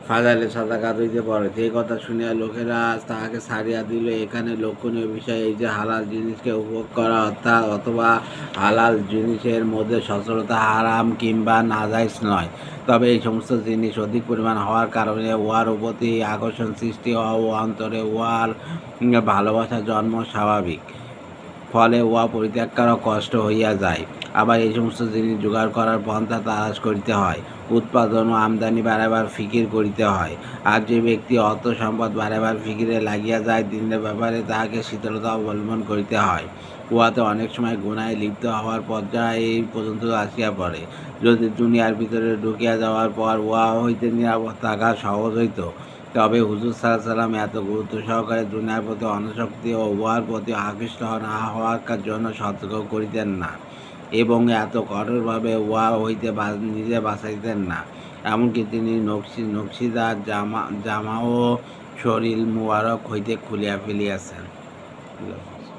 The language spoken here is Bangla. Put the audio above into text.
ফাজাইলে সাদাকাত হইতে পড়ে। এই কথা শুনিয়া লোকেরা তাহাকে ছাড়িয়া দিল। এখানে লক্ষণীয় বিষয় এই যে হালাল জিনিসকে উপভোগ করা অথবা হালাল জিনিসের মধ্যে সচলতা হারাম কিংবা নাজাইজ নয়, তবে এই সমস্ত জিনিস অধিক পরিমাণ হওয়ার কারণে উহার প্রতি আকর্ষণ সৃষ্টি হওয়া ও অন্তরে উহার ভালোবাসা জন্ম স্বাভাবিক, ফলে উহা পরিত্যাগ করা কষ্ট হইয়া যায়। আবার এই সমস্ত জিনিস জোগাড় করার পন্থা তালাশ করিতে হয়, উৎপাদন ও আমদানি বাড়াইবার ফিকির করিতে হয়। আর যে ব্যক্তি অর্থ সম্পদ বাড়াইবার ফিকিরে লাগিয়া যায়, দিনের ব্যাপারে তাহাকে শীতলতা অবলম্বন করিতে হয়। উহাতে অনেক সময় গুনায় লিপ্ত হওয়ার পর্যায়ে এই পর্যন্ত আসিয়া পড়ে। যদি দুনিয়ার ভিতরে ঢুকিয়া যাওয়ার পর উহা হইতে নিরাপদ থাকা সহজ হইত, তবে হুজুর সাল্লাল্লাহু আলাইহি ওয়াসাল্লাম এত গুরুত্ব সহকারে দুনিয়ার প্রতি অনাসক্তি ও উহার প্রতি আকৃষ্ট না হওয়ার জন্য সতর্ক করিতেন না, এবং এত কঠোরভাবে উহা হইতে নিজে বাঁচাইতেন না। এমনকি তিনি নকশিদার জামাও শরীর মুবারক হইতে খুলিয়া ফেলিয়াছেন।